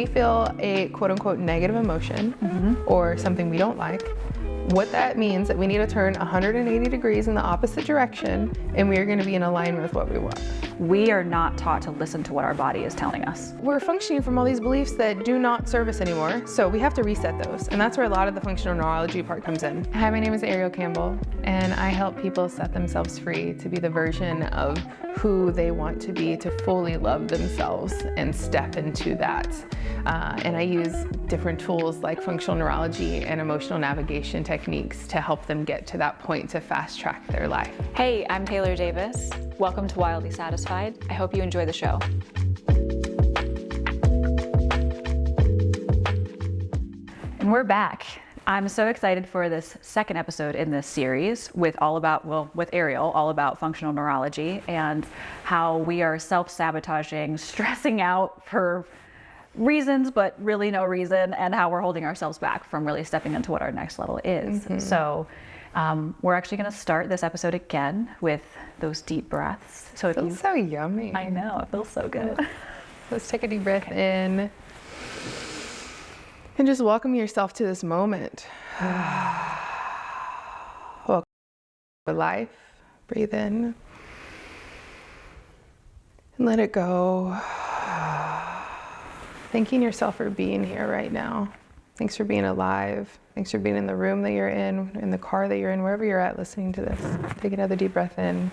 we feel a quote unquote negative emotion or something we don't like, what that means that we need to turn 180 degrees in the opposite direction, and we are going to be in alignment with what we want. We are not taught to listen to what our body is telling us. We're functioning from all these beliefs that do not serve us anymore, so we have to reset those, and that's where a lot of the functional neurology part comes in. Hi, my name is Ariel Campbell, and I help people set themselves free to be the version of who they want to be, to fully love themselves and step into that. And I use different tools like functional neurology and emotional navigation techniques to help them get to that point to fast track their life. Hey, I'm Taylor Davis. Welcome to Wildly Satisfied. I hope you enjoy the show. And we're back. I'm so excited for this second episode in this series with Ariel, all about functional neurology and how we are self-sabotaging, stressing out for reasons, but really no reason, and how we're holding ourselves back from really stepping into what our next level is. So we're actually going to start this episode again with those deep breaths. So it feels so yummy. I know, it feels so good. Let's take a deep breath in and just welcome yourself to this moment. Welcome to life. Breathe in and let it go. Thanking yourself for being here right now. Thanks for being alive. Thanks for being in the room that you're in the car that you're in, wherever you're at listening to this. Take another deep breath in.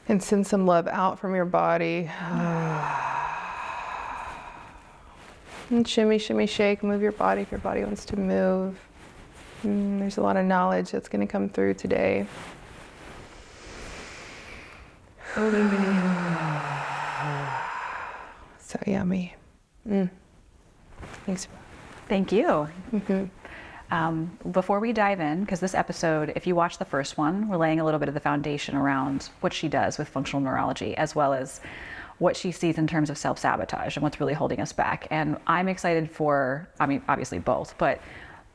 And send some love out from your body. And shimmy, shimmy, shake. Move your body if your body wants to move. There's a lot of knowledge that's going to come through today. So yummy. Thanks. Thank you. Before we dive in, because this episode, if you watch the first one, we're laying a little bit of the foundation around what she does with functional neurology, as well as what she sees in terms of self-sabotage and what's really holding us back. And I'm excited for, obviously both, but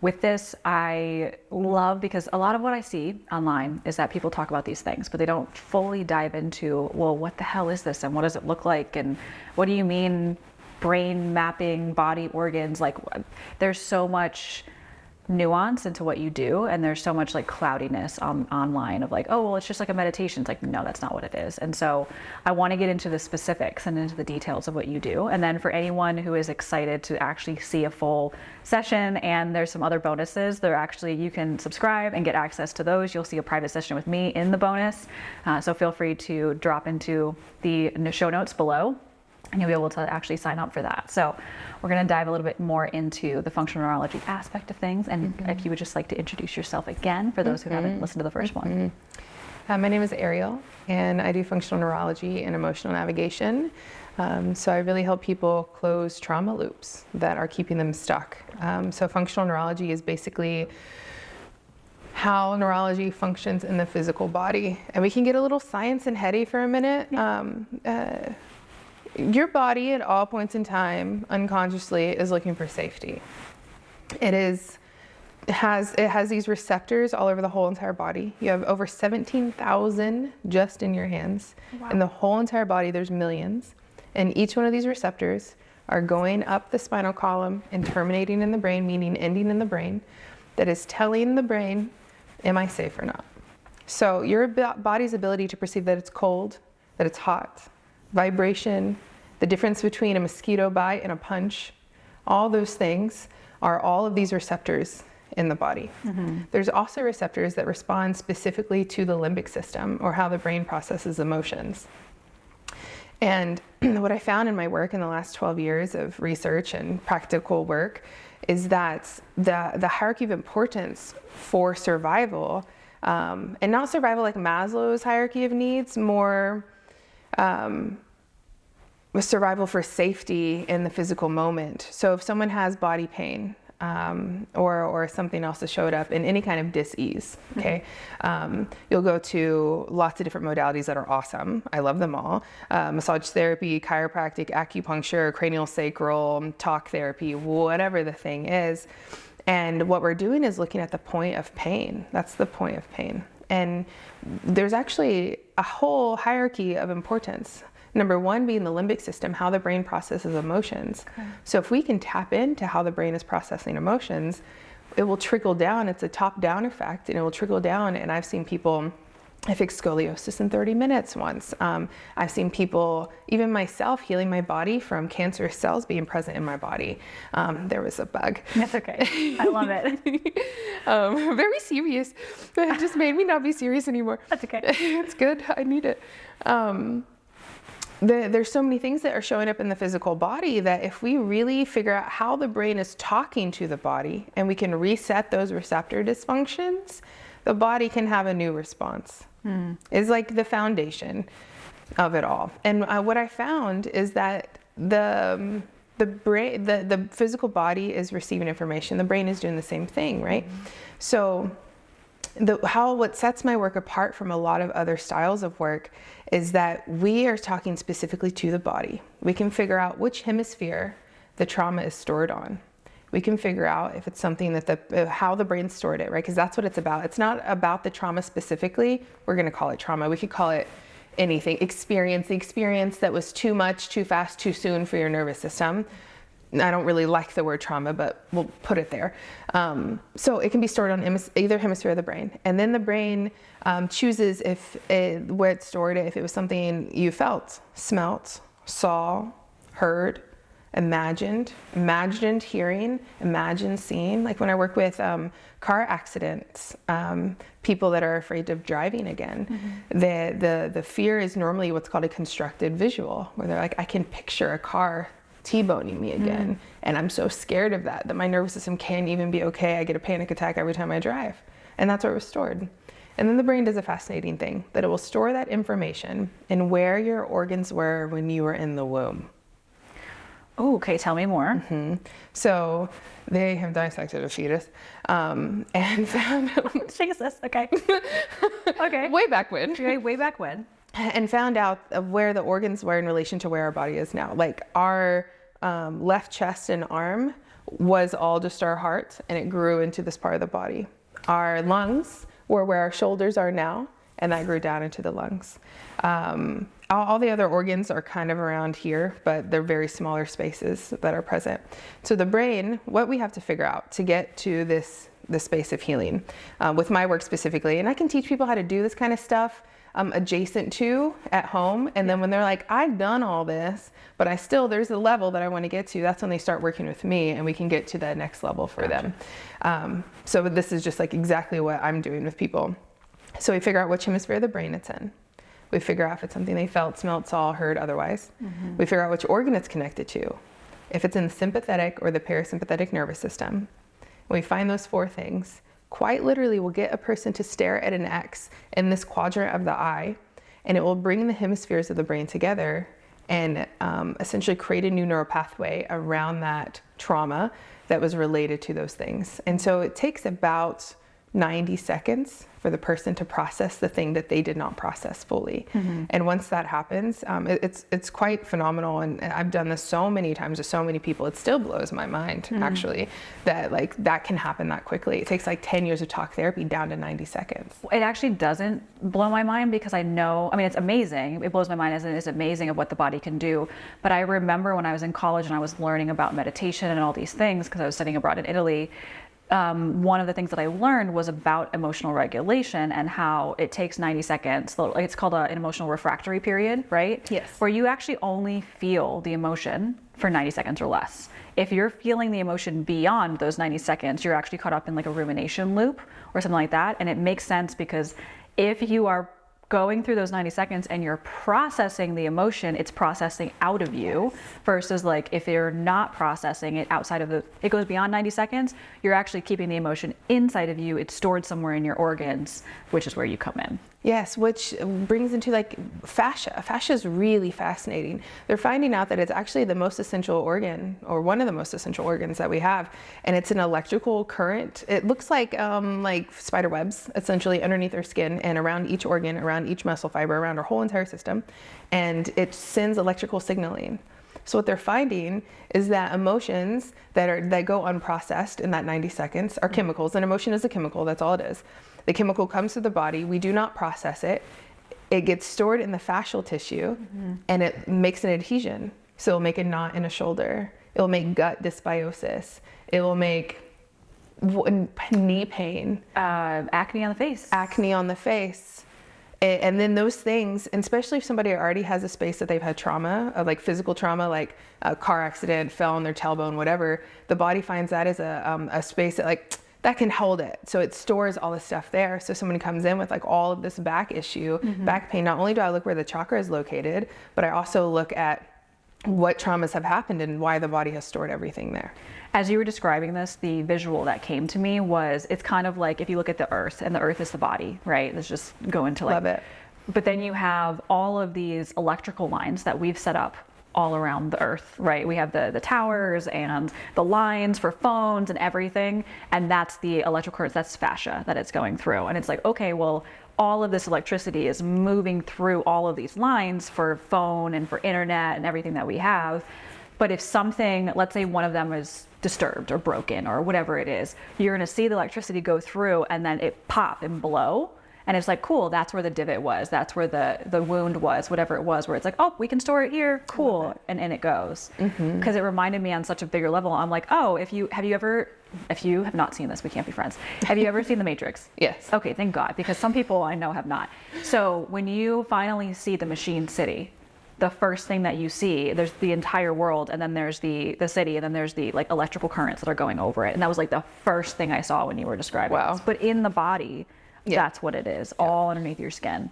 with this, I love, because a lot of what I see online is that people talk about these things, but they don't fully dive into, well, what the hell is this? And what does it look like? And what do you mean brain mapping, body organs? Like, there's so much nuance into what you do, and there's so much like cloudiness online of like, oh, well, it's just like a meditation. It's like, no, that's not what it is. And so I want to get into the specifics and into the details of what you do. And then for anyone who is excited to actually see a full session, and there's some other bonuses, you can subscribe and get access to those. You'll see a private session with me in the bonus. So feel free to drop into the show notes below, and you'll be able to actually sign up for that. So we're going to dive a little bit more into the functional neurology aspect of things. And if you would just like to introduce yourself again for those who haven't listened to the first one. My name is Ariel, and I do functional neurology and emotional navigation. So I really help people close trauma loops that are keeping them stuck. So functional neurology is basically how neurology functions in the physical body. And we can get a little science and heady for a minute. Your body at all points in time, unconsciously, is looking for safety. It has these receptors all over the whole entire body. You have over 17,000 just in your hands. Wow. In the whole entire body, there's millions. And each one of these receptors are going up the spinal column and terminating in the brain, meaning ending in the brain, that is telling the brain, am I safe or not? So your body's ability to perceive that it's cold, that it's hot, vibration, the difference between a mosquito bite and a punch, all those things are all of these receptors in the body. There's also receptors that respond specifically to the limbic system, or how the brain processes emotions. And what I found in my work in the last 12 years of research and practical work is that the hierarchy of importance for survival, and not survival like Maslow's hierarchy of needs, more with survival for safety in the physical moment. So if someone has body pain, or something else that showed up in any kind of dis-ease, okay? You'll go to lots of different modalities that are awesome. I love them all. Massage therapy, chiropractic, acupuncture, cranial sacral, talk therapy, whatever the thing is. And what we're doing is looking at the point of pain. That's the point of pain. And there's actually a whole hierarchy of importance Number one being the limbic system, how the brain processes emotions. Okay. So if we can tap into how the brain is processing emotions, it will trickle down. It's a top-down effect, and it will trickle down. And I've seen people, I fixed scoliosis in 30 minutes once. I've seen people, even myself, healing my body from cancerous cells being present in my body. There was a bug. That's okay. I love it. Very serious. It just made me not be serious anymore. That's okay. It's good. I need it. There's so many things that are showing up in the physical body that if we really figure out how the brain is talking to the body and we can reset those receptor dysfunctions, the body can have a new response. It's like the foundation of it all. And what I found is that the brain, the physical body is receiving information. The brain is doing the same thing, right? So what sets my work apart from a lot of other styles of work is that we are talking specifically to the body. We can figure out which hemisphere the trauma is stored on. We can figure out if it's something that how the brain stored it, right? Because that's what it's about. It's not about the trauma specifically. We're going to call it trauma. We could call it anything. The experience that was too much, too fast, too soon for your nervous system. I don't really like the word trauma, but we'll put it there. So it can be stored on either hemisphere of the brain. And then the brain chooses where it stored it, if it was something you felt, smelt, saw, heard, imagined hearing, imagined seeing. Like when I work with car accidents, people that are afraid of driving again, the fear is normally what's called a constructed visual, where they're like, I can picture a car T-boning me again. And I'm so scared of that my nervous system can't even be okay. I get a panic attack every time I drive. And that's where it was stored. And then the brain does a fascinating thing, that it will store that information in where your organs were when you were in the womb. Oh, okay, tell me more. So they have dissected a fetus and found Jesus, okay. Okay. way back when. Okay, way back when. And found out of where the organs were in relation to where our body is now. Like our left chest and arm was all just our heart, and it grew into this part of the body. Our lungs were where our shoulders are now, and that grew down into the lungs. All the other organs are kind of around here, but they're very smaller spaces that are present. So the brain, what we have to figure out to get to this space of healing, with my work specifically, and I can teach people how to do this kind of stuff adjacent to at home. And then when they're like, I've done all this, but there's a level that I want to get to, that's when they start working with me and we can get to that next level for them. So this is just like exactly what I'm doing with people. So we figure out which hemisphere of the brain it's in. We figure out if it's something they felt, smelled, saw, heard otherwise. We figure out which organ it's connected to, if it's in the sympathetic or the parasympathetic nervous system. When we find those four things, quite literally we'll get a person to stare at an X in this quadrant of the eye, and it will bring the hemispheres of the brain together and essentially create a new neural pathway around that trauma that was related to those things. And so it takes about 90 seconds for the person to process the thing that they did not process fully. And once that happens, it's quite phenomenal. And I've done this so many times with so many people. It still blows my mind, actually, that like that can happen that quickly. It takes like 10 years of talk therapy down to 90 seconds. It actually doesn't blow my mind because I know, I mean, it's amazing. It blows my mind as it is amazing of what the body can do. But I remember when I was in college and I was learning about meditation and all these things because I was studying abroad in Italy, one of the things that I learned was about emotional regulation and how it takes 90 seconds. It's called an emotional refractory period, right? Yes. Where you actually only feel the emotion for 90 seconds or less. If you're feeling the emotion beyond those 90 seconds, you're actually caught up in like a rumination loop or something like that. And it makes sense because if you are going through those 90 seconds and you're processing the emotion, it's processing out of you, versus like if you're not processing it outside of it goes beyond 90 seconds, you're actually keeping the emotion inside of you. It's stored somewhere in your organs, which is where you come in. Yes, which brings into like fascia. Fascia is really fascinating. They're finding out that it's actually the most essential organ, or one of the most essential organs that we have, and it's an electrical current. It looks like spider webs, essentially underneath our skin and around each organ, around each muscle fiber, around our whole entire system, and it sends electrical signaling. So what they're finding is that emotions that go unprocessed in that 90 seconds are chemicals, and emotion is a chemical. That's all it is. The chemical comes to the body. We do not process it. it gets stored in the fascial tissue and it makes an adhesion. So it'll make a knot in a shoulder. It'll make gut dysbiosis. It will make knee pain. Acne on the face. Acne on the face. And then those things, and especially if somebody already has a space that they've had trauma, like physical trauma, like a car accident, fell on their tailbone, whatever, the body finds that as a space that like, that can hold it. So it stores all the stuff there. So someone comes in with like all of this back issue, back pain, not only do I look where the chakra is located, but I also look at what traumas have happened and why the body has stored everything there. As you were describing this, the visual that came to me was, it's kind of like if you look at the earth, and the earth is the body, right? Let's just go into like, Love it. But then you have all of these electrical lines that we've set up all around the earth, right? We have the towers and the lines for phones and everything. And that's the electrical currents, that's fascia that it's going through. And it's like, okay, well, all of this electricity is moving through all of these lines for phone and for internet and everything that we have. But if something, let's say one of them is disturbed or broken or whatever it is, you're gonna see the electricity go through and then it pop and blow. And it's like, cool, that's where the divot was. That's where the wound was, whatever it was, where it's like, oh, we can store it here, cool. And it goes. Because it reminded me on such a bigger level. I'm like, oh, if you have not seen this, we can't be friends. Have you ever seen The Matrix? Yes. Okay, thank God, because some people I know have not. So when you finally see the machine city, the first thing that you see, there's the entire world, and then there's the city, and then there's the like electrical currents that are going over it. And that was like the first thing I saw when you were describing this. But in the body, that's what it is, all underneath your skin.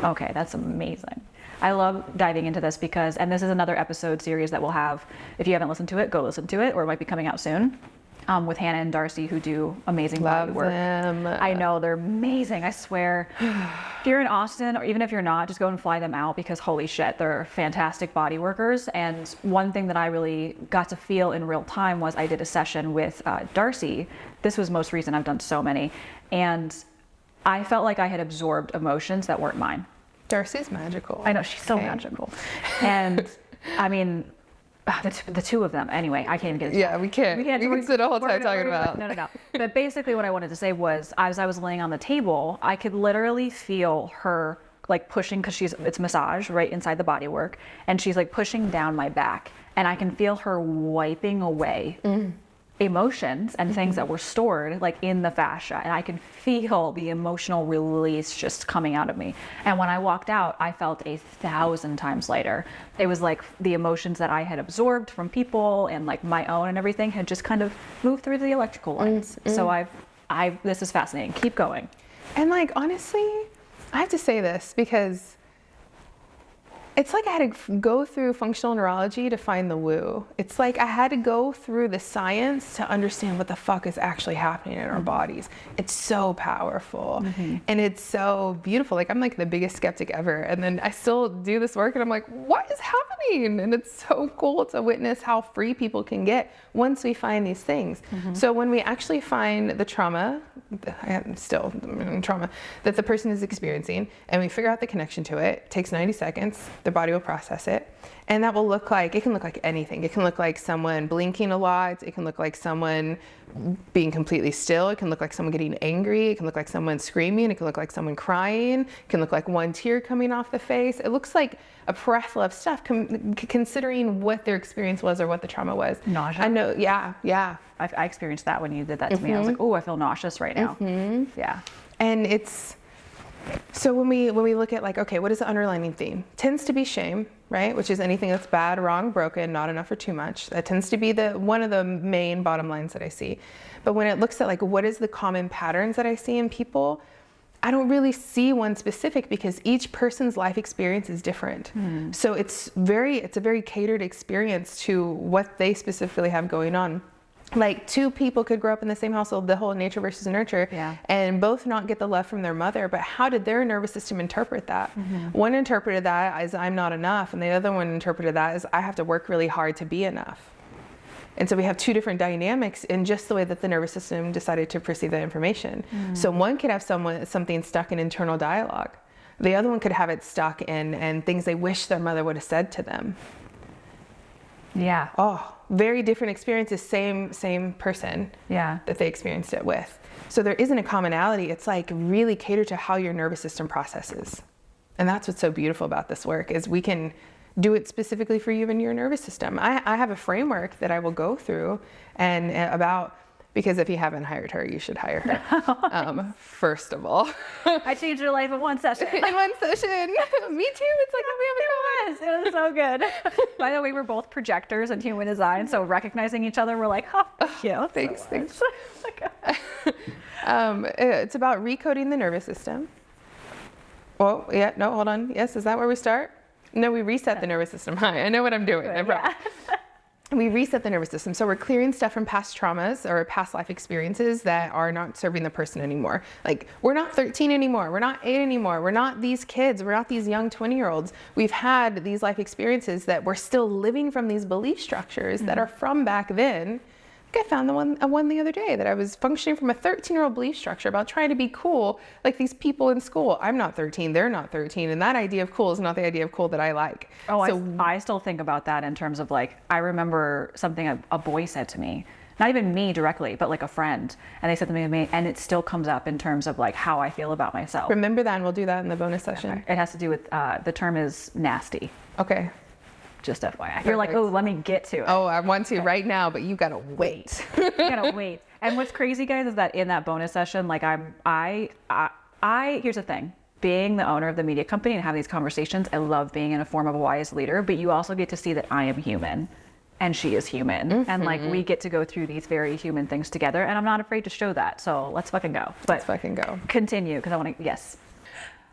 Okay, that's amazing. I love diving into this because, and this is another episode series that we'll have. If you haven't listened to it, go listen to it, or it might be coming out soon. With Hannah and Darcy, who do amazing body work. Them. I know, they're amazing, I swear. If you're in Austin, or even if you're not, just go and fly them out, because holy shit, they're fantastic body workers. And one thing that I really got to feel in real time was I did a session with Darcy. This was most recent, I've done so many. And I felt like I had absorbed emotions that weren't mine. Darcy's magical. I know, she's so magical. And I mean, the two of them. Anyway, I can't even get it. Yeah, we can't. We can sit a whole time talking about. No. But basically what I wanted to say was, as I was laying on the table, I could literally feel her like pushing, because it's massage right inside the body work. And she's like pushing down my back. And I can feel her wiping away emotions and things that were stored like in the fascia, and I can feel the emotional release just coming out of me. And when I walked out, I felt 1,000 times lighter. It was like the emotions that I had absorbed from people and like my own and everything had just kind of moved through the electrical lines. So this is fascinating. Keep going. And like, honestly, I have to say this because it's like I had to go through functional neurology to find the woo. It's like I had to go through the science to understand what the fuck is actually happening in our bodies. It's so powerful and it's so beautiful. Like, I'm like the biggest skeptic ever. And then I still do this work and I'm like, what is happening? And it's so cool to witness how free people can get once we find these things. So when we actually find the trauma, trauma that the person is experiencing, and we figure out the connection to it, takes 90 seconds. The body will process it, and that will look like, it can look like anything. It can look like someone blinking a lot. It can look like someone being completely still. It can look like someone getting angry. It can look like someone screaming. It can look like someone crying. It can look like one tear coming off the face. It looks like a plethora of stuff considering what their experience was or what the trauma was. Nausea? I know, yeah. I experienced that when you did that to me. I was like, oh, I feel nauseous right now. Yeah. And it's, so when we look at like, okay, what is the underlying theme? Tends to be shame, right? Which is anything that's bad, wrong, broken, not enough, or too much. That tends to be one of the main bottom lines that I see. But when it looks at like, what is the common patterns that I see in people, I don't really see one specific, because each person's life experience is different. So it's a very catered experience to what they specifically have going on. Like, two people could grow up in the same household, the whole nature versus nurture, and both not get the love from their mother, but how did their nervous system interpret that? One interpreted that as I'm not enough, and the other one interpreted that as I have to work really hard to be enough. And so we have two different dynamics in just the way that the nervous system decided to perceive that information. So one could have something stuck in internal dialogue. The other one could have it stuck in things they wish their mother would have said to them. Yeah. Oh, very different experiences, same person that they experienced it with. So there isn't a commonality. It's like really catered to how your nervous system processes. And that's what's so beautiful about this work is we can do it specifically for you and your nervous system. I have a framework that I will go through and about, because if you haven't hired her, you should hire her. First of all. I changed her life in one session. In one session. Me too. It's like, It was so good. By the way, we're both projectors in human design, so recognizing each other, we're like, oh, yeah. Thanks. It's about recoding the nervous system. Oh, yeah, no, hold on. Yes, is that where we start? No, we reset the nervous system. Hi, I know what I'm doing. We reset the nervous system. So we're clearing stuff from past traumas or past life experiences that are not serving the person anymore. Like, we're not 13 anymore. We're not 8 anymore. We're not these kids. We're not these young 20-year-olds. We've had these life experiences that we're still living from these belief structures that are from back then. I found one the other day that I was functioning from a 13-year-old belief structure about trying to be cool like these people in school. I'm not 13, they're not 13, and that idea of cool is not the idea of cool that I like. Oh, so I still think about that in terms of like, I remember something a boy said to me, not even me directly, but like a friend, and they said something to me, and it still comes up in terms of like how I feel about myself. Remember that, and we'll do that in the bonus session. Okay. It has to do with, the term is nasty. Okay. Just FYI. You're like, oh, let me get to it. Oh, I want to right now, but you gotta wait. You gotta wait. And what's crazy, guys, is that in that bonus session, like here's the thing. Being the owner of the media company and having these conversations, I love being in a form of a wise leader, but you also get to see that I am human and she is human. And like, we get to go through these very human things together, and I'm not afraid to show that. So let's fucking go. Let's fucking go. Continue, because I want to, yes.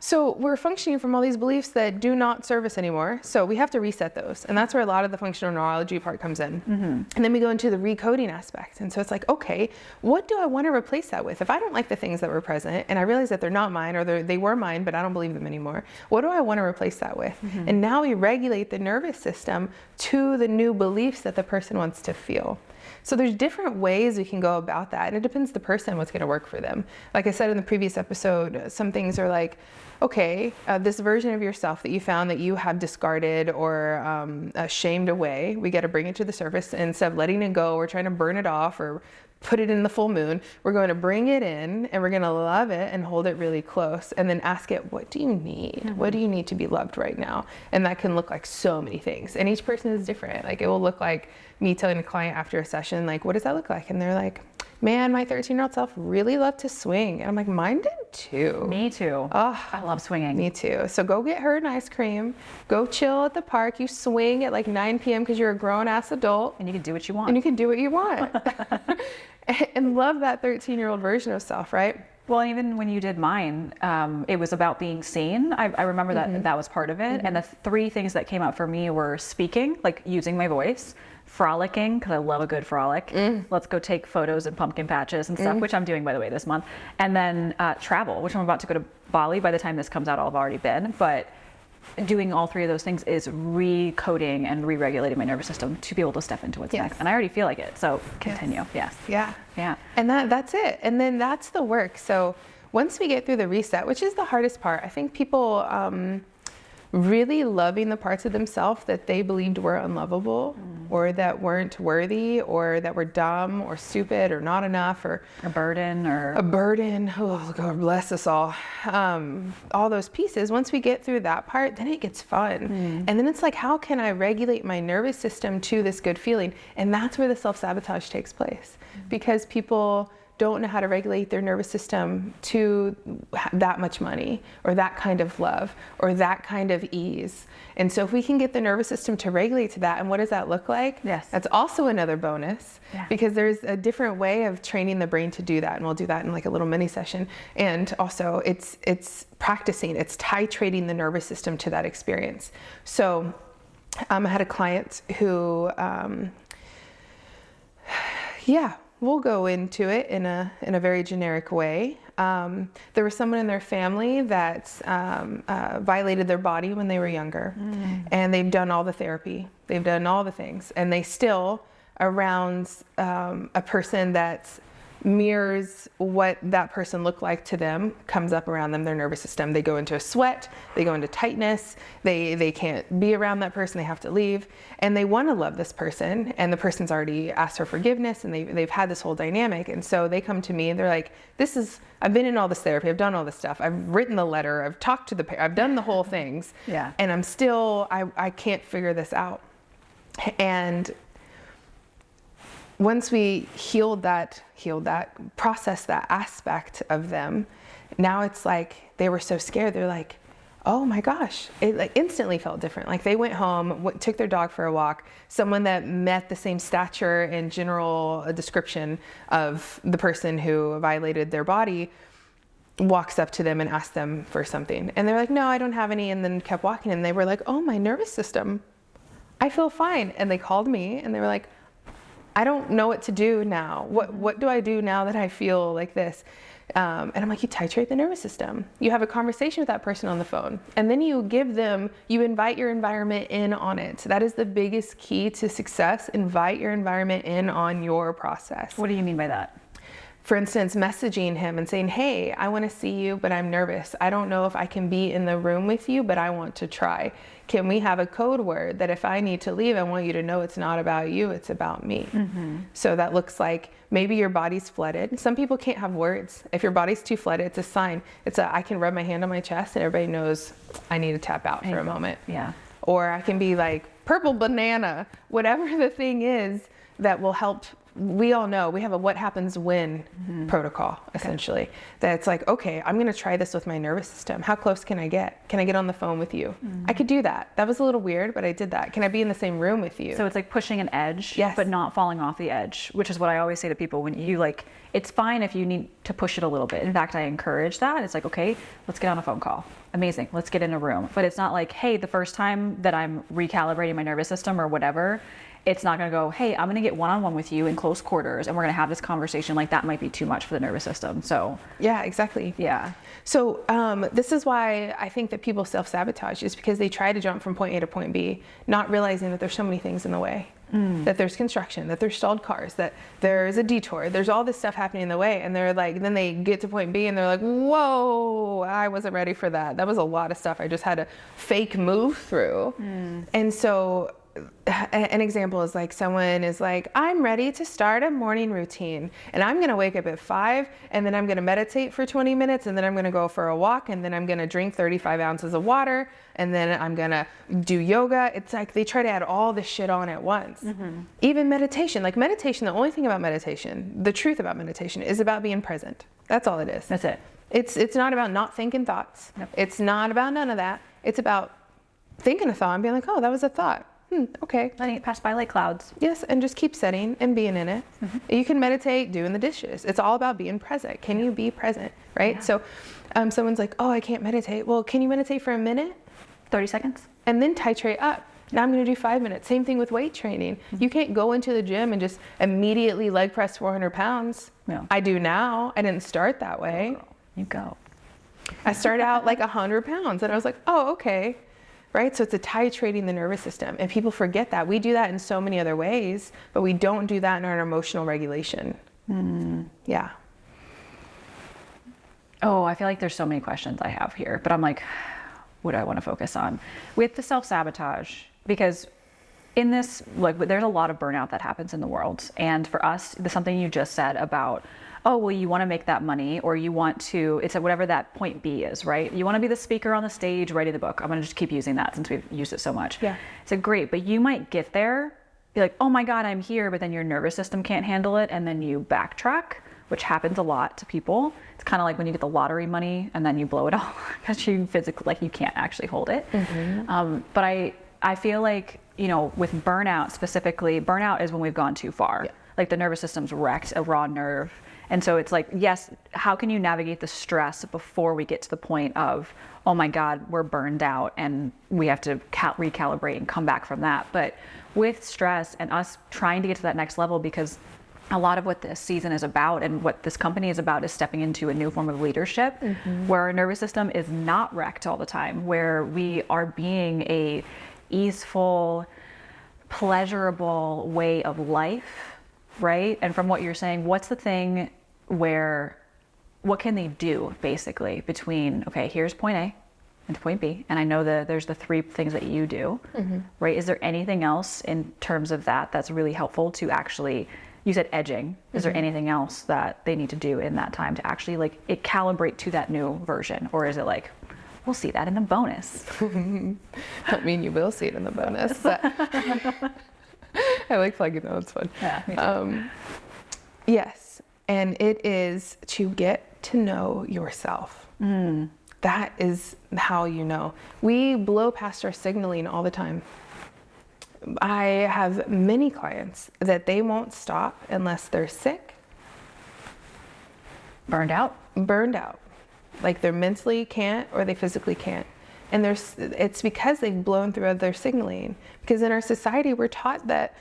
So we're functioning from all these beliefs that do not serve us anymore. So we have to reset those. And that's where a lot of the functional neurology part comes in. And then we go into the recoding aspect. And so it's like, okay, what do I want to replace that with? If I don't like the things that were present and I realize that they're not mine, or they were mine, but I don't believe them anymore, what do I want to replace that with? And now we regulate the nervous system to the new beliefs that the person wants to feel. So there's different ways we can go about that, and it depends the person what's going to work for them. Like I said in the previous episode, some things are like, okay, this version of yourself that you found that you have discarded or shamed away, we got to bring it to the surface. And instead of letting it go or trying to burn it off or put it in the full moon, we're going to bring it in and we're going to love it and hold it really close, and then ask it, what do you need? What do you need to be loved right now? And that can look like so many things, and each person is different. Like, it will look like me telling a client after a session, like, what does that look like? And they're like, man, my 13-year-old self really loved to swing. And I'm like, mine did too. Me too. Oh, I love swinging. Me too. So go get her an ice cream, go chill at the park. You swing at like 9 p.m. because you're a grown ass adult. And you can do what you want. And you can do what you want. And love that 13-year-old version of self, right? Well, even when you did mine, it was about being seen. I remember that was part of it. And the 3 things that came up for me were speaking, like using my voice, frolicking, because I love a good frolic. Let's go take photos in pumpkin patches and stuff, which I'm doing, by the way, this month. And then travel, which I'm about to go to Bali. By the time this comes out, I'll have already been. But doing all 3 of those things is recoding and re-regulating my nervous system to be able to step into what's next. And I already feel like it, so continue. Yes. Yeah. Yeah. And that's it. And then that's the work. So once we get through the reset, which is the hardest part, I think people really loving the parts of themselves that they believed were unlovable or that weren't worthy or that were dumb or stupid or not enough or a burden. Oh, God bless us all. All those pieces. Once we get through that part, then it gets fun. And then it's like, how can I regulate my nervous system to this good feeling? And that's where the self-sabotage takes place, because people don't know how to regulate their nervous system to that much money or that kind of love or that kind of ease. And so if we can get the nervous system to regulate to that, and what does that look like? Yes. That's also another bonus, because there's a different way of training the brain to do that. And we'll do that in like a little mini session. And also it's practicing, it's titrating the nervous system to that experience. So I had a client who, we'll go into it in a very generic way. There was someone in their family that violated their body when they were younger, and they've done all the therapy, they've done all the things, and they still around a person that's mirrors what that person looked like to them, comes up around them, their nervous system. They go into a sweat, they go into tightness, they can't be around that person, they have to leave, and they want to love this person, and the person's already asked for forgiveness, and they've had this whole dynamic, and so they come to me and they're like, I've been in all this therapy, I've done all this stuff, I've written the letter, I've talked to I've done the whole things, Yeah. and I'm still, I can't figure this out. And once we healed that, processed that aspect of them, now it's like they were so scared. They're like, oh my gosh, it like instantly felt different. Like they went home, took their dog for a walk. Someone that met the same stature and general description of the person who violated their body walks up to them and asks them for something. And they're like, no, I don't have any. And then kept walking. And they were like, oh, my nervous system, I feel fine. And they called me and they were like, I don't know what to do now. What do I do now that I feel like this? And I'm like, you titrate the nervous system. You have a conversation with that person on the phone, and then you invite your environment in on it. So that is the biggest key to success. Invite your environment in on your process. What do you mean by that? For instance, messaging him and saying, hey, I want to see you, but I'm nervous. I don't know if I can be in the room with you, but I want to try. Can we have a code word that if I need to leave, I want you to know it's not about you, it's about me. Mm-hmm. So that looks like maybe your body's flooded. Some people can't have words. If your body's too flooded, it's a sign. I can rub my hand on my chest and everybody knows I need to tap out for a moment. Yeah. Or I can be like purple banana, whatever the thing is that will help. We all know we have a what happens when protocol, essentially. Okay. That's like, okay, I'm going to try this with my nervous system. How close can I get? Can I get on the phone with you? I could do that. That was a little weird, but I did that. Can I be in the same room with you? So it's like pushing an edge, yes, but not falling off the edge, which is what I always say to people when you like, it's fine if you need to push it a little bit. In fact, I encourage that. It's like, okay, let's get on a phone call. Amazing. Let's get in a room. But it's not like, hey, the first time that I'm recalibrating my nervous system or whatever, it's not going to go, hey, I'm going to get one-on-one with you in close quarters and we're going to have this conversation. Like that might be too much for the nervous system. So yeah, exactly. Yeah. So this is why I think that people self-sabotage, is because they try to jump from point A to point B, not realizing that there's so many things in the way, that there's construction, that there's stalled cars, that there's a detour, there's all this stuff happening in the way. And they're like, then they get to point B and they're like, whoa, I wasn't ready for that. That was a lot of stuff I just had to fake move through. And so an example is like someone is like, I'm ready to start a morning routine and I'm going to wake up at 5 and then I'm going to meditate for 20 minutes and then I'm going to go for a walk and then I'm going to drink 35 ounces of water and then I'm going to do yoga. It's like they try to add all this shit on at once. Even meditation, the only thing about meditation, the truth about meditation is about being present. That's all it is. That's it. It's not about not thinking thoughts. Nope. It's not about none of that. It's about thinking a thought and being like, oh, that was a thought. Okay. Letting it pass by like clouds. Yes, and just keep setting and being in it. You can meditate doing the dishes. It's all about being present. Can you be present, right? Yeah. So someone's like, oh, I can't meditate. Well, can you meditate for a minute? 30 seconds. And then titrate up. Now I'm going to do 5 minutes. Same thing with weight training. You can't go into the gym and just immediately leg press 400 pounds. No. I do now. I didn't start that way. You go. I started out like 100 pounds and I was like, oh, okay. Right? So it's a titrating the nervous system. And people forget that. We do that in so many other ways, but we don't do that in our emotional regulation. Yeah. Oh, I feel like there's so many questions I have here, but I'm like, what do I want to focus on? With the self-sabotage, because in this, like, there's a lot of burnout that happens in the world. And for us, there's something you just said about, oh, well, you want to make that money or you want to, it's whatever that point B is, right? You want to be the speaker on the stage writing the book. I'm going to just keep using that since we've used it so much. Yeah. So great, but you might get there, be like, oh my God, I'm here, but then your nervous system can't handle it. And then you backtrack, which happens a lot to people. It's kind of like when you get the lottery money and then you blow it all because you physically, like you can't actually hold it. But I feel like, you know, with burnout specifically, burnout is when we've gone too far. Yeah. Like the nervous system's wrecked, a raw nerve. And so it's like, yes, how can you navigate the stress before we get to the point of, oh my God, we're burned out and we have to recalibrate and come back from that. But with stress and us trying to get to that next level, because a lot of what this season is about and what this company is about is stepping into a new form of leadership where our nervous system is not wrecked all the time, where we are being a easeful, pleasurable way of life, right? And from what you're saying, what's the thing where what can they do basically between, okay, here's point A and point B, and I know that there's the 3 things that you do, right? Is there anything else in terms of that that's really helpful to actually, you said edging, is there anything else that they need to do in that time to actually like it calibrate to that new version? Or is it like, we'll see that in the bonus? I mean, you will see it in the bonus, but I like plugging those. It's fun. Yeah, me too. Yes, and it is to get to know yourself. That is how you know. We blow past our signaling all the time. I have many clients that they won't stop unless they're sick. Burned out? Burned out. Like they're mentally can't or they physically can't. And it's because they've blown through their signaling. Because in our society, we're taught that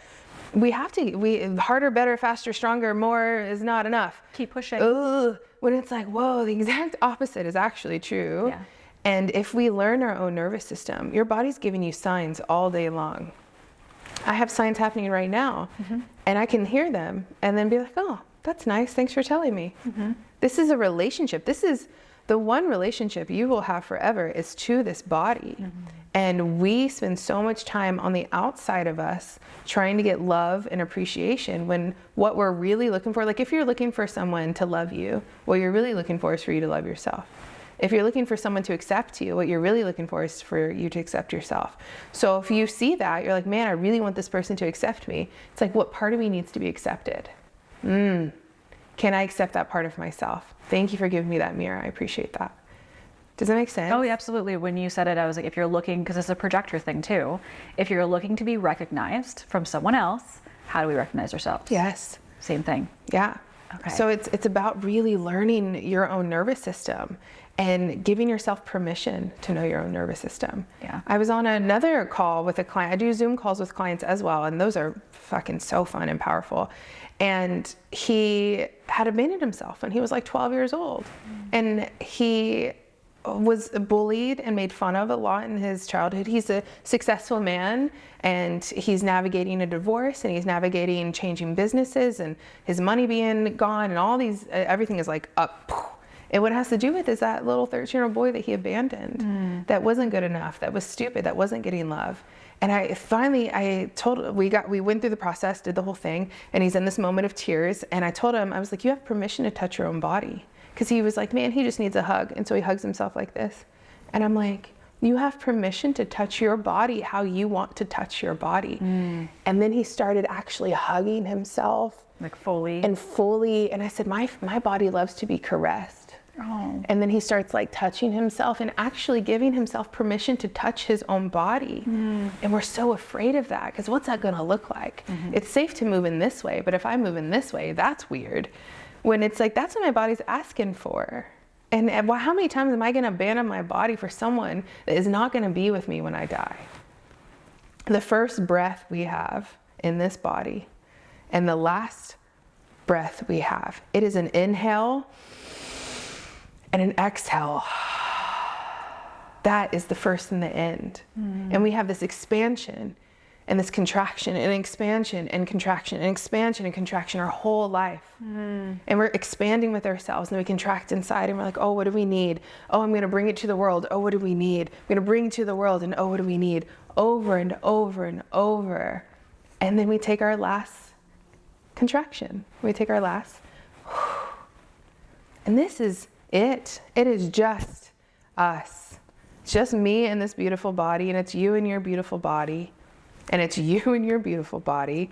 we have to, harder, better, faster, stronger, more is not enough. Keep pushing. Ugh. When it's like, whoa, the exact opposite is actually true. Yeah. And if we learn our own nervous system, your body's giving you signs all day long. I have signs happening right now, and I can hear them and then be like, oh, that's nice. Thanks for telling me. This is a relationship. This is the one relationship you will have forever is to this body. And we spend so much time on the outside of us trying to get love and appreciation when what we're really looking for, like if you're looking for someone to love you, what you're really looking for is for you to love yourself. If you're looking for someone to accept you, what you're really looking for is for you to accept yourself. So if you see that, you're like, man, I really want this person to accept me. It's like, what part of me needs to be accepted? Can I accept that part of myself? Thank you for giving me that mirror. I appreciate that. Does that make sense? Oh, yeah, absolutely. When you said it, I was like, if you're looking, because it's a projector thing too, if you're looking to be recognized from someone else, how do we recognize ourselves? Yes. Same thing. Yeah. Okay. So it's about really learning your own nervous system and giving yourself permission to know your own nervous system. Yeah. I was on another call with a client. I do Zoom calls with clients as well, and those are fucking so fun and powerful. And he had abandoned himself when he was like 12 years old. And he was bullied and made fun of a lot in his childhood. He's a successful man, and he's navigating a divorce, and he's navigating changing businesses and his money being gone, and all these, everything is like up. And what it has to do with is that little 13-year-old boy that he abandoned, that wasn't good enough, that was stupid, that wasn't getting love. And we went through the process, did the whole thing, and he's in this moment of tears. And I told him, I was like, you have permission to touch your own body. Because he was like, man, he just needs a hug. And so he hugs himself like this. And I'm like, you have permission to touch your body how you want to touch your body. And then he started actually hugging himself. Like fully. And I said, my body loves to be caressed. Oh. And then he starts like touching himself and actually giving himself permission to touch his own body. And we're so afraid of that because what's that gonna look like? It's safe to move in this way, but if I move in this way, that's weird. When it's like, that's what my body's asking for. And how many times am I gonna abandon my body for someone that is not gonna be with me when I die? The first breath we have in this body and the last breath we have, it is an inhale and an exhale. That is the first and the end. And we have this expansion and this contraction and expansion and contraction and expansion and contraction our whole life. And we're expanding with ourselves, and we contract inside, and we're like, oh, what do we need? Oh, I'm gonna bring it to the world. Oh, what do we need? I'm gonna bring it to the world, and oh, what do we need? Over and over and over. And then we take our last contraction. We take our last, and this is it. It is just us. It's just me and this beautiful body, and it's you and your beautiful body. And it's you and your beautiful body.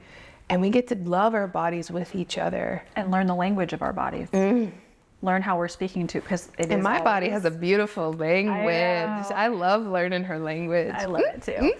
And we get to love our bodies with each other. And learn the language of our bodies. Learn how we're speaking to, because it And is my always, body has a beautiful language. know. I love learning her language. I love it too.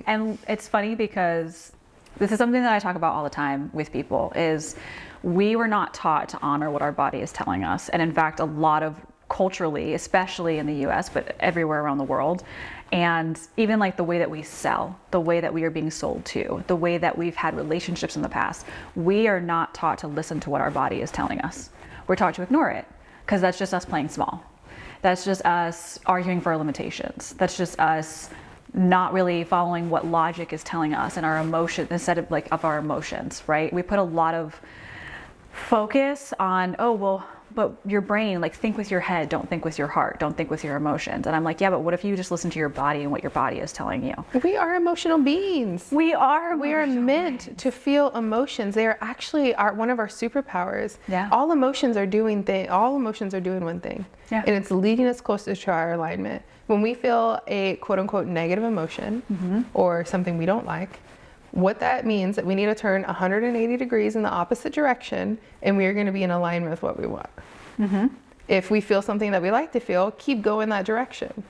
And it's funny because this is something that I talk about all the time with people is we were not taught to honor what our body is telling us. And in fact, a lot of culturally, especially in the US, but everywhere around the world, and even like the way that we sell, the way that we are being sold to, the way that we've had relationships in the past, we are not taught to listen to what our body is telling us. We're taught to ignore it because that's just us playing small. That's just us arguing for our limitations. That's just us not really following what logic is telling us and our emotion instead of like of our emotions, right? We put a lot of focus on, oh, well, but your brain, like, think with your head, don't think with your heart, don't think with your emotions. And I'm like, yeah, but what if you just listen to your body and what your body is telling you? We are emotional beings. We are meant to feel emotions. They are actually one of our superpowers. Yeah. All emotions are doing one thing. Yeah. And it's leading us closer to our alignment. When we feel a quote unquote negative emotion or something we don't like, what that means that we need to turn 180 degrees in the opposite direction, and we are going to be in alignment with what we want. If we feel something that we like to feel, keep going that direction.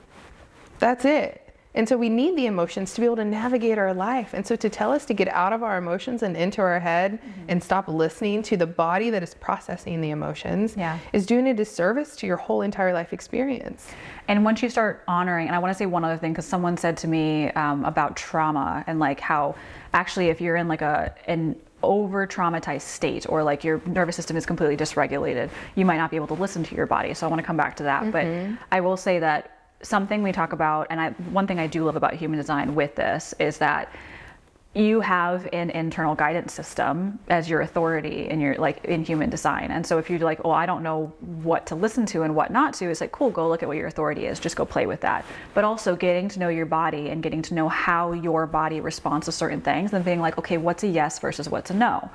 That's it. And so we need the emotions to be able to navigate our life. And so to tell us to get out of our emotions and into our head and stop listening to the body that is processing the emotions is doing a disservice to your whole entire life experience. And once you start honoring, and I want to say one other thing, because someone said to me about trauma and like how actually if you're in like an over traumatized state, or like your nervous system is completely dysregulated, you might not be able to listen to your body. So I want to come back to that. But I will say that something we talk about, and one thing I do love about human design with this is that you have an internal guidance system as your authority in your, like, in human design. And so if you're like, oh, I don't know what to listen to and what not to, it's like, cool, go look at what your authority is, just go play with that. But also getting to know your body and getting to know how your body responds to certain things and being like, okay, what's a yes versus what's a no?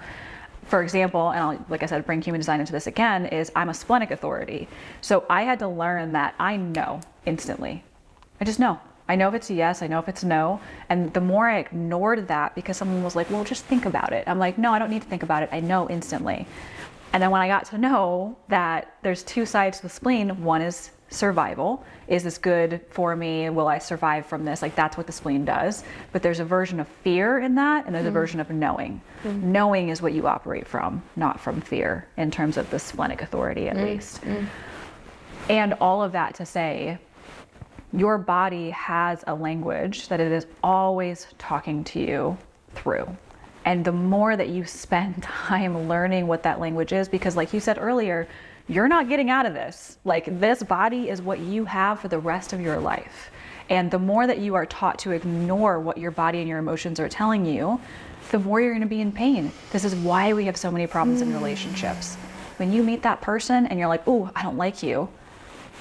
For example, and I'll, like I said, bring human design into this again, is I'm a splenic authority. So I had to learn that I know instantly. I just know. I know if it's a yes, I know if it's a no. And the more I ignored that, because someone was like, well, just think about it. I'm like, no, I don't need to think about it. I know instantly. And then when I got to know that there's two sides to the spleen, one is survival. Is this good for me? Will I survive from this? Like, that's what the spleen does. But there's a version of fear in that, and there's a version of knowing. Knowing is what you operate from, not from fear, in terms of the splenic authority, at least. And all of that to say, your body has a language that it is always talking to you through. And the more that you spend time learning what that language is, because like you said earlier, you're not getting out of this. Like, this body is what you have for the rest of your life. And the more that you are taught to ignore what your body and your emotions are telling you, the more you're going to be in pain. This is why we have so many problems in relationships. When you meet that person and you're like, oh, I don't like you,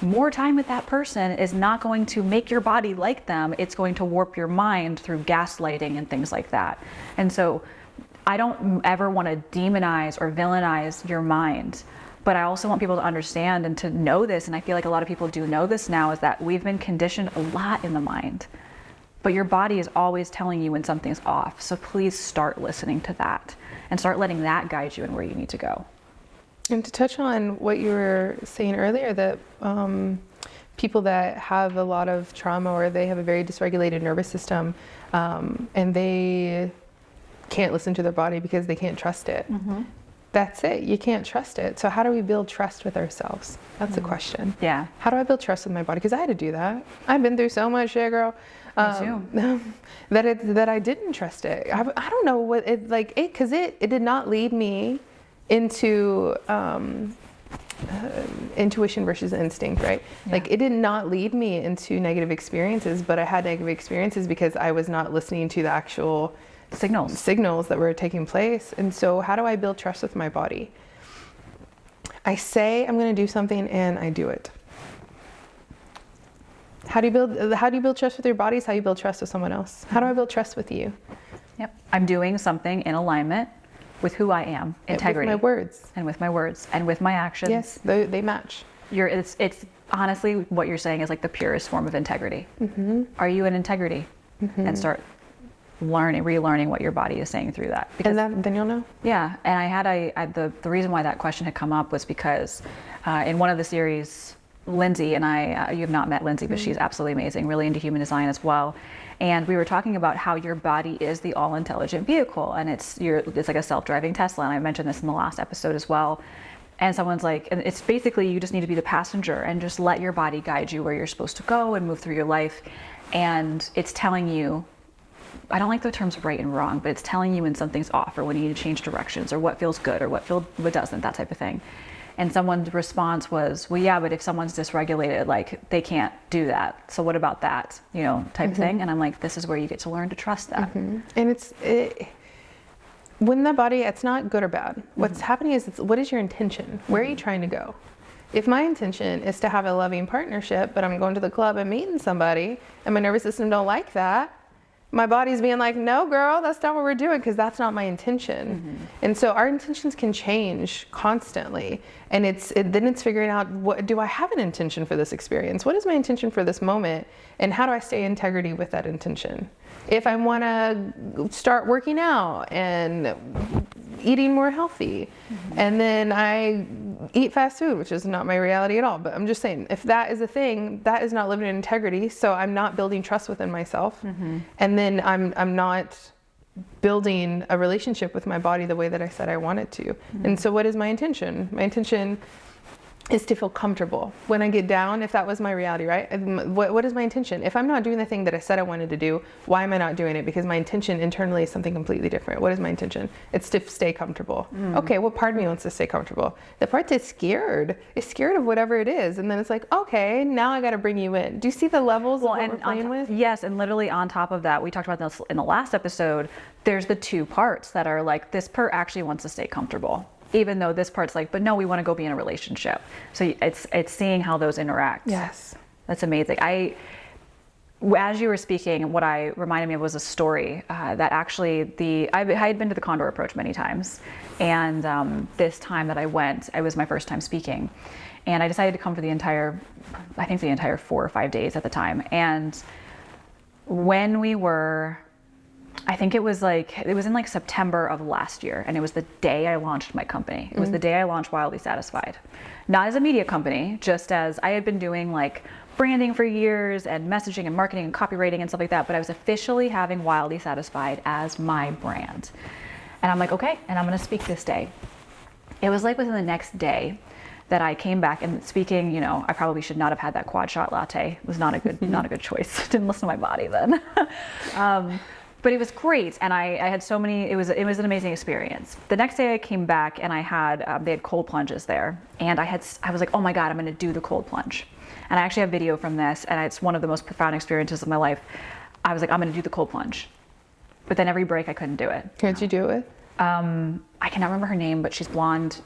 more time with that person is not going to make your body like them. It's going to warp your mind through gaslighting and things like that. And so I don't ever want to demonize or villainize your mind, but I also want people to understand and to know this, and I feel like a lot of people do know this now, is that we've been conditioned a lot in the mind, but your body is always telling you when something's off. So please start listening to that and start letting that guide you in where you need to go. And to touch on what you were saying earlier, that people that have a lot of trauma or they have a very dysregulated nervous system, and they can't listen to their body because they can't trust it. That's it. You can't trust it. So how do we build trust with ourselves? That's the question. Yeah. How do I build trust with my body? Because I had to do that. I've been through so much shit, girl. Me too. that I didn't trust it. I don't know what it like it because it did not lead me into intuition versus instinct, right? Yeah. Like, it did not lead me into negative experiences, but I had negative experiences because I was not listening to the actual signals that were taking place. And so how do I build trust with my body? I say I'm going to do something and I do it. How do you build trust with your body? Is how you build trust with someone else. How do I build trust with you? Yep. I'm doing something in alignment with who I am, integrity. With my words. And with my words and with my actions. Yes, they match. It's honestly, what you're saying is like the purest form of integrity. Are you in integrity? And start relearning what your body is saying through that. Because, and then you'll know. Yeah, and I had the reason why that question had come up was because in one of the series, Lindsay and I, you have not met Lindsay, but she's absolutely amazing, really into human design as well. And we were talking about how your body is the all-intelligent vehicle, and it's like a self-driving Tesla. And I mentioned this in the last episode as well. And someone's like, and it's basically you just need to be the passenger and just let your body guide you where you're supposed to go and move through your life. And it's telling you, I don't like the terms right and wrong, but it's telling you when something's off or when you need to change directions or what feels good or what doesn't, that type of thing. And someone's response was, well, yeah, but if someone's dysregulated, like, they can't do that. So what about that, type of thing? And I'm like, this is where you get to learn to trust that. And when the body, it's not good or bad. What's happening is, what is your intention? Where are you trying to go? If my intention is to have a loving partnership, but I'm going to the club and meeting somebody, and my nervous system don't like that, my body's being like, no, girl, that's not what we're doing, because that's not my intention. And so our intentions can change constantly. And then it's figuring out, what do I have an intention for this experience? What is my intention for this moment? And how do I stay in integrity with that intention? If I want to start working out and eating more healthy, and then I eat fast food, which is not my reality at all, but I'm just saying, if that is a thing, that is not living in integrity. So I'm not building trust within myself, and then I'm not building a relationship with my body the way that I said I wanted to. And so what is my intention? My intention is to feel comfortable when I get down, if that was my reality, right? What is my intention? If I'm not doing the thing that I said I wanted to do, why am I not doing it? Because my intention internally is something completely different. What is my intention? It's to stay comfortable. Okay, what part of me wants to stay comfortable? The part that's scared is scared of whatever it is. And then it's like, okay, now I got to bring you in. Do you see the levels of what we're playing with? Yes, and literally on top of that, we talked about this in the last episode, there's the two parts that are like, this part actually wants to stay comfortable, even though this part's like, but no, we want to go be in a relationship. So it's seeing how those interact. Yes. That's amazing. As you were speaking, what I reminded me of was a story that actually I had been to the Condor Approach many times. And this time that I went, it was my first time speaking. And I decided to come for the entire 4 or 5 days at the time. And when we were, I think it was in like September of last year, and it was the day I launched my company. It was the day I launched Wildly Satisfied. Not as a media company, just as I had been doing like branding for years and messaging and marketing and copywriting and stuff like that, but I was officially having Wildly Satisfied as my brand. And I'm like, okay, and I'm gonna speak this day. It was like within the next day that I came back and speaking, you know, I probably should not have had that quad shot latte. It was not a good choice. Didn't listen to my body then. But it was great, and I had so many. It was an amazing experience. The next day I came back, and I had they had cold plunges there, and I was like, oh my god, I'm going to do the cold plunge. And I actually have video from this, and it's one of the most profound experiences of my life. I was like, I'm going to do the cold plunge, but then every break I couldn't do it. Who'd you do it with? I cannot remember her name, but she's blonde,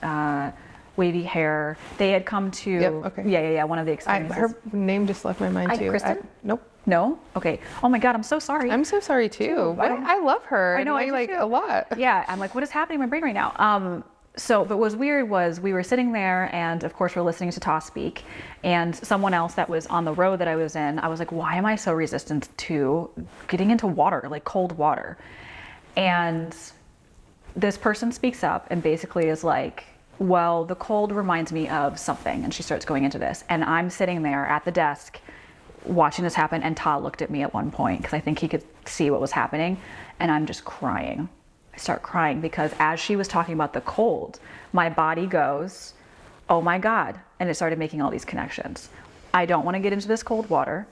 wavy hair. They had come to yeah, one of the experiences. Her name just left my mind too. Kristen? Nope. No? Okay. Oh my God, I'm so sorry. I'm so sorry too. I love her. I know, I like too. a lot. Yeah, I'm like, what is happening in my brain right now? But what was weird was we were sitting there, and of course we're listening to Toss speak, and someone else that was on the road that I was in, I was like, why am I so resistant to getting into water, like cold water? And this person speaks up and basically is like, well, the cold reminds me of something, and she starts going into this, and I'm sitting there at the desk watching this happen, and Todd looked at me at one point because I think he could see what was happening, and I'm just crying. I start crying because as she was talking about the cold, my body goes, oh my God, and it started making all these connections. I don't want to get into this cold water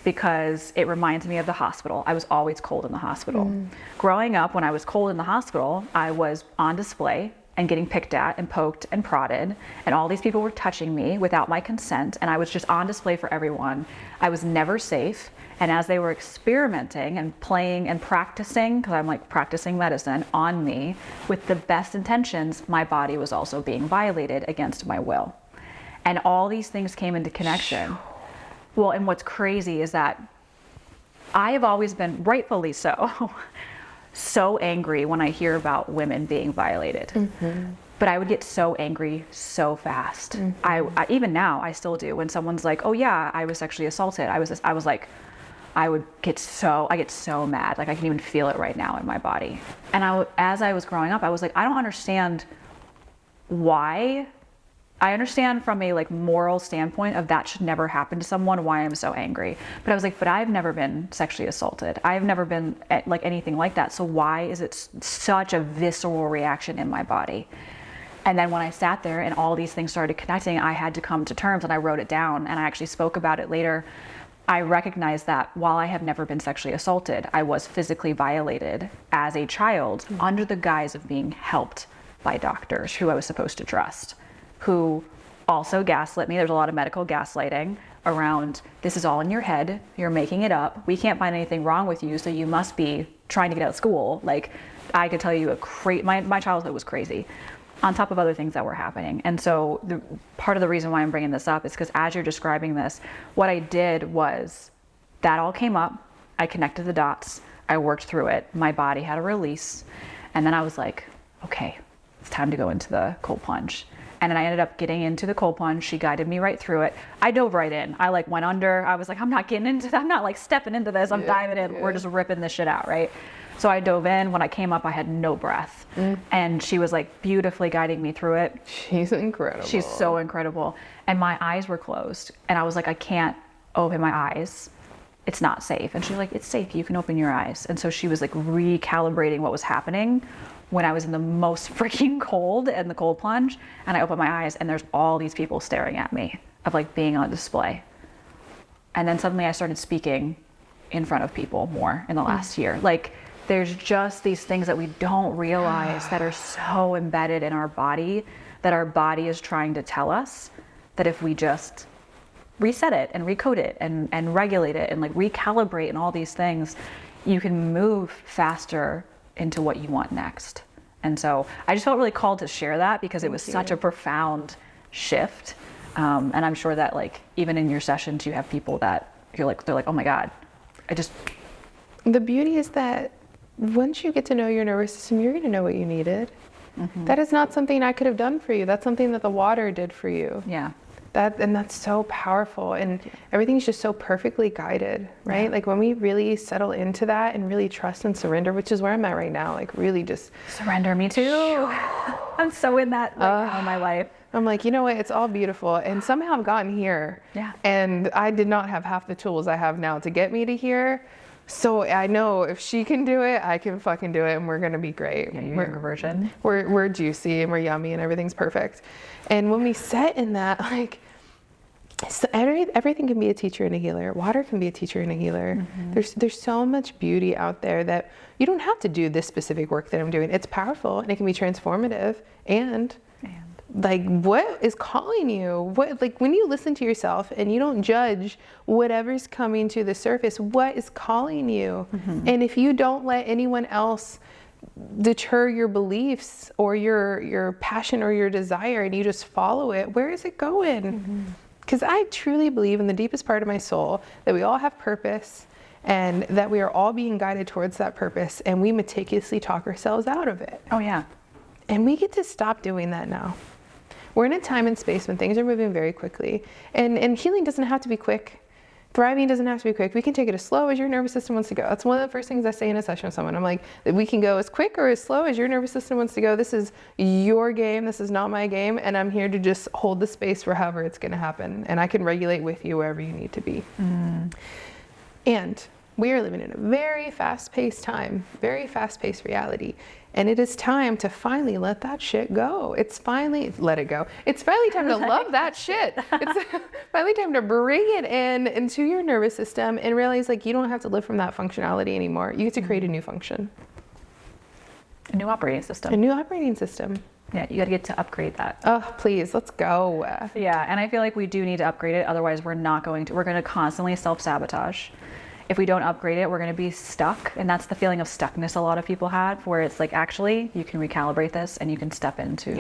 because it reminds me of the hospital. I was always cold in the hospital. Growing up, when I was cold in the hospital, I was on display and getting picked at and poked and prodded, and all these people were touching me without my consent, and I was just on display for everyone. I was never safe, and as they were experimenting and playing and practicing, because I'm like practicing medicine on me with the best intentions, my body was also being violated against my will. And all these things came into connection. Well, and what's crazy is that I have always been, rightfully so angry when I hear about women being violated. But I would get so angry so fast. I even now I still do. When someone's like, oh yeah, I was sexually assaulted, I was like, I get so mad. Like I can even feel it right now in my body. And as I was growing up, I was like, I don't understand why. I understand from a like moral standpoint of that should never happen to someone, why I'm so angry. But I was like, but I've never been sexually assaulted. I've never been like anything like that. So why is it such a visceral reaction in my body? And then when I sat there and all these things started connecting, I had to come to terms, and I wrote it down, and I actually spoke about it later. I recognized that while I have never been sexually assaulted, I was physically violated as a child under the guise of being helped by doctors who I was supposed to trust, who also gaslit me. There's a lot of medical gaslighting around, this is all in your head, you're making it up, we can't find anything wrong with you, so you must be trying to get out of school. Like, I could tell you my childhood was crazy, on top of other things that were happening. And so part of the reason why I'm bringing this up is because as you're describing this, what I did was that all came up, I connected the dots, I worked through it, my body had a release, and then I was like, okay, it's time to go into the cold plunge. And then I ended up getting into the cold plunge. She guided me right through it. I dove right in. I like went under. I was like, I'm not getting into that. I'm not like stepping into this. I'm diving in. We're just ripping this shit out, right? So I dove in. When I came up, I had no breath. And she was like beautifully guiding me through it. She's incredible. She's so incredible. And my eyes were closed. And I was like, I can't open my eyes. It's not safe. And she's like, it's safe. You can open your eyes. And so she was like recalibrating what was happening when I was in the most freaking cold and the cold plunge. And I opened my eyes and there's all these people staring at me of like being on display. And then suddenly I started speaking in front of people more in the last year. Like there's just these things that we don't realize that are so embedded in our body, that our body is trying to tell us that if we just reset it and recode it and regulate it and like recalibrate and all these things, you can move faster into what you want next. And so I just felt really called to share that because it was such a profound shift. And I'm sure that like even in your sessions you have people that they're like, oh my God, The beauty is that once you get to know your nervous system, you're going to know what you needed. That is not something I could have done for you. That's something that the water did for you. Yeah. And that's so powerful, and everything's just so perfectly guided, right? Like when we really settle into that and really trust and surrender, which is where I'm at right now, like really just surrender. Me too. I'm so in that right now in my life. I'm like, you know what? It's all beautiful, and somehow I've gotten here. Yeah. And I did not have half the tools I have now to get me to here. So I know if she can do it, I can fucking do it, and we're gonna be great. Yeah, you're your version. We're juicy and we're yummy and everything's perfect. And when we set in that, like, so everything can be a teacher and a healer. Water can be a teacher and a healer. There's so much beauty out there that you don't have to do this specific work that I'm doing. It's powerful and it can be transformative. And like, what is calling you? What, like, when you listen to yourself and you don't judge whatever's coming to the surface, what is calling you? And if you don't let anyone else deter your beliefs or your passion or your desire, and you just follow it, where is it going? Because I truly believe in the deepest part of my soul that we all have purpose and that we are all being guided towards that purpose, and we meticulously talk ourselves out of it. Oh yeah. And we get to stop doing that now. We're in a time and space when things are moving very quickly, and healing doesn't have to be quick. Thriving doesn't have to be quick. We can take it as slow as your nervous system wants to go. That's one of the first things I say in a session with someone. I'm like, we can go as quick or as slow as your nervous system wants to go. This is your game. This is not my game. And I'm here to just hold the space for however it's going to happen. And I can regulate with you wherever you need to be. And we are living in a very fast-paced time, very fast-paced reality. And it is time to finally let that shit go. It's finally, let it go. It's finally time to love that shit. It's finally time to bring it into your nervous system and realize like you don't have to live from that functionality anymore. You get to create a new function. A new operating system. A new operating system. Yeah, you got to get to upgrade that. Oh, please, let's go. Yeah, and I feel like we do need to upgrade it. Otherwise, we're going to constantly self-sabotage. If we don't upgrade it, we're going to be stuck. And that's the feeling of stuckness a lot of people have, where it's like, actually, you can recalibrate this and you can step into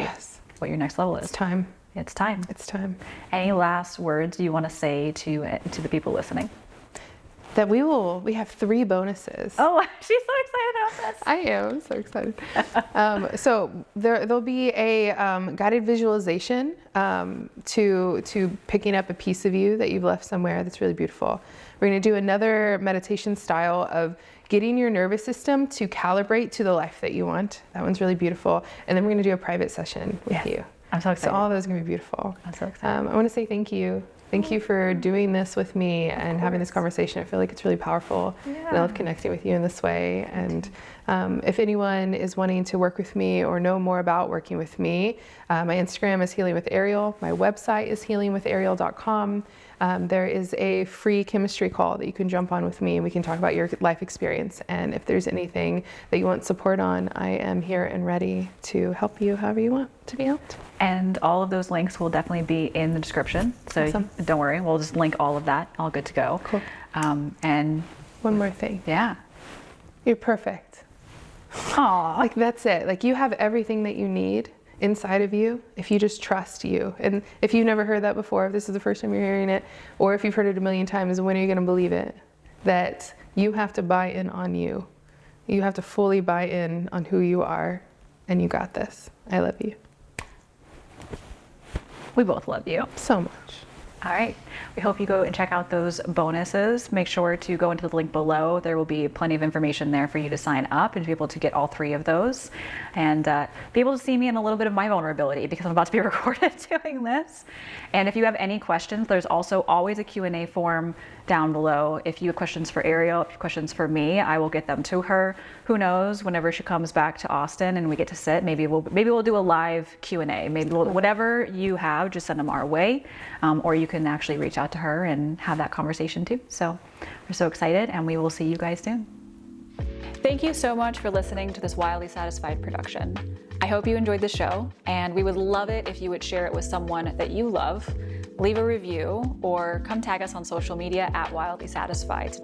what your next level is. It's time. It's time. It's time. Any last words you want to say to the people listening? That we have 3 bonuses. Oh, she's so excited about this. I am so excited. So there'll be a guided visualization to picking up a piece of you that you've left somewhere that's really beautiful. We're going to do another meditation style of getting your nervous system to calibrate to the life that you want. That one's really beautiful. And then we're going to do a private session with you. I'm so excited. So all of those are going to be beautiful. I'm so excited. I want to say thank you. Thank you for doing this with me and having this conversation. I feel like it's really powerful. And I love connecting with you in this way. And if anyone is wanting to work with me or know more about working with me, my Instagram is Healing with Ariel. My website is healingwithariel.com. There is a free chemistry call that you can jump on with me, and we can talk about your life experience. And if there's anything that you want support on, I am here and ready to help you however you want to be helped. And all of those links will definitely be in the description. So don't worry, we'll just link all of that. All good to go. Cool. And one more thing. Yeah. You're perfect. Aw. Like, that's it. Like, you have everything that you need inside of you if you just trust you. And if you've never heard that before, if this is the first time you're hearing it, or if you've heard it a million times, when are you going to believe it? That you have to buy in on you. You have to fully buy in on who you are, and you got this. I love you. We both love you. So much. All right. We hope you go and check out those bonuses. Make sure to go into the link below. There will be plenty of information there for you to sign up and to be able to get all 3 of those and be able to see me in a little bit of my vulnerability because I'm about to be recorded doing this. And if you have any questions, there's also always a Q&A form down below. If you have questions for Ariel, if you have questions for me, I will get them to her. Who knows, whenever she comes back to Austin and we get to sit, maybe we'll do a live Q&A. Maybe whatever you have, just send them our way. Or you can actually reach out to her and have that conversation too. So we're so excited, and we will see you guys soon. Thank you so much for listening to this Wildly Satisfied production. I hope you enjoyed the show, and we would love it if you would share it with someone that you love, leave a review, or come tag us on social media at Wildly Satisfied.